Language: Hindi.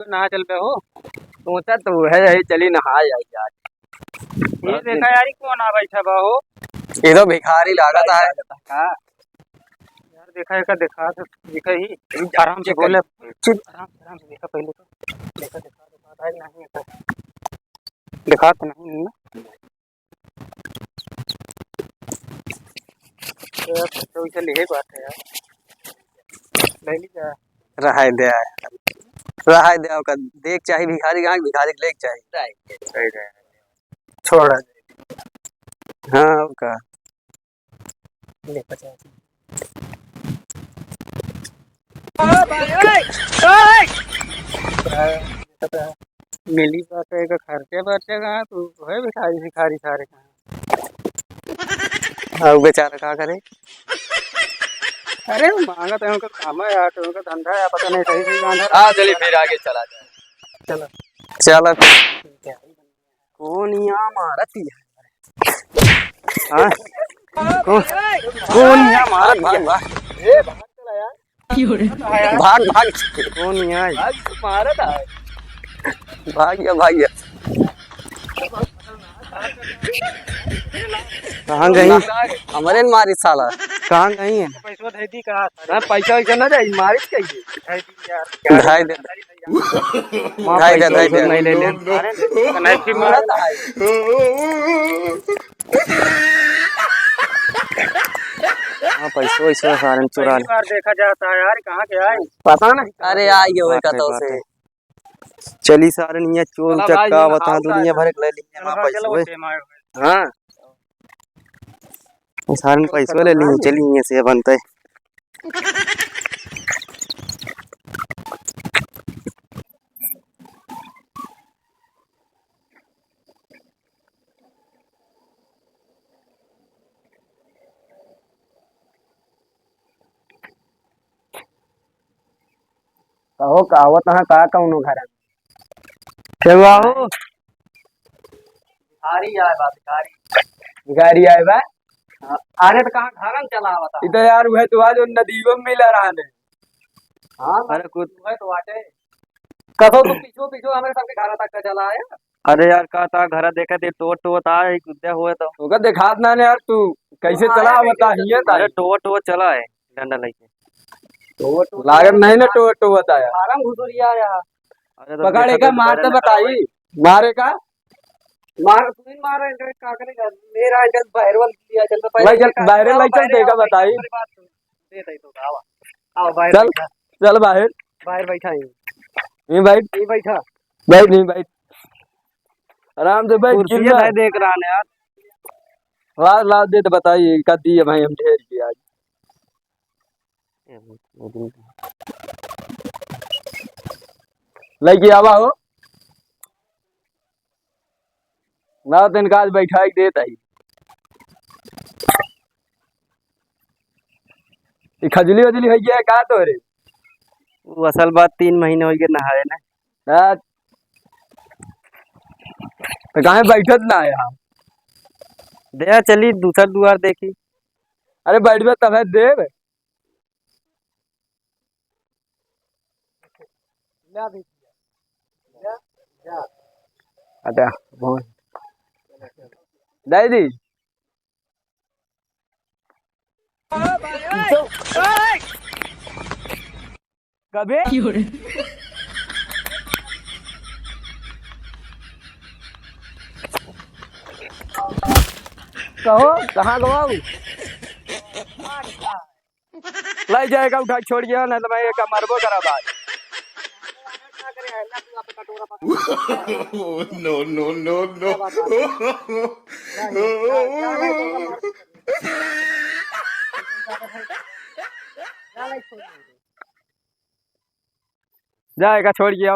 नहा चल पे हो। सोचा तो है यही चली नहा जाए यार। ये देखा यार कौन आ बैठा बा हो। ये तो भिखारी लागत है यार देखा है का देखा तो दिखा ही आराम से बोले आराम से देखा पहले तो देखा देखा है नहीं देखा तो नहीं ना तो इसे ले बात है यार ले ली जा रहा दे का देख चाहिए भिखारी गांव भिखारी लेक चाहिए छोड़ हाँ का ले 50 मिली बात है का खर्चे बर्चे कहाँ तू है भिखारी भिखारी सारे कहाँ हाँ बेचारा क्या करे। अरे मांगा तो उनका काम है यार उनका धंधा है पता नहीं सही सही बांधा हाँ चलिए फिर आगे चला जाए। चलो चलो कौन यहाँ मारती है हाँ कौन यहाँ मारत भाग भाग भाग भाग कौन यहाँ मारत है भाग गया कहाँ गई हमारे मारी साला कहाँ गई है पैसा दे दी कहा पैसा वैसा ना जाए मारित चाहिए ढाई दे नहीं ले ले नहीं फिर मारत है हाँ पैसा वैसा सारे चुरा ले बार देखा जाता है यार कहाँ के आए पता नहीं अरे आई गए का तो से चली सारे निया चोर चक्का बता दुनिया भर ले लिए हां पैसा हां सारे पैसा ले लिए चली ये से बनते कहो कहावत है का कौनो घर केवा हो भिखारी आए बा भिखारी आए बा अरे तो कहां घरन चला आवता इधर यार वह तो आज नदीव में मिला रहा ने हां अरे कुछ है तो आटे कहो तो पीछो हमें सबके घर तक का चला आया अरे यार का ता घर देखे ते टोट आए कुत्ते हुए तो होगा दिखात ना यार तू कैसे चला बता हिया अरे टोट चला है डंडा लेके लागत नहीं ना टो बताया आराम घुसुरिया यार अरे तो पकड़े का मार तो बताई मारे का मार तू मार का करेगा मेरा अंकल बाहरवल दिया चल पहले बाहर लाई चल देगा बताई दे दे तो आवा आओ बाहर चल बाहर बैठा नहीं बैठा बैठ नहीं बैठ आराम से बैठ कुर्सी है देख रहा है यार वाह ला दे तो बताइए का दी है भाई हम ढेर की आज लड़की आवा हो ना दिन का आज बैठा ही देता ही खजली वजली हो गया का तो रे वो असल बात 3 महीने हो गए नहाए ना तो कहाँ बैठत ना है यहाँ दे चली दूसरा दुआर देखी अरे बैठ में तब है देव अच्छा दादी कभी कहो कहाँ गवाऊ लाई जाएगा उठा छोड़ गया नहीं तो मैं एक मरबो करा बात no. जाएगा छोड़ गया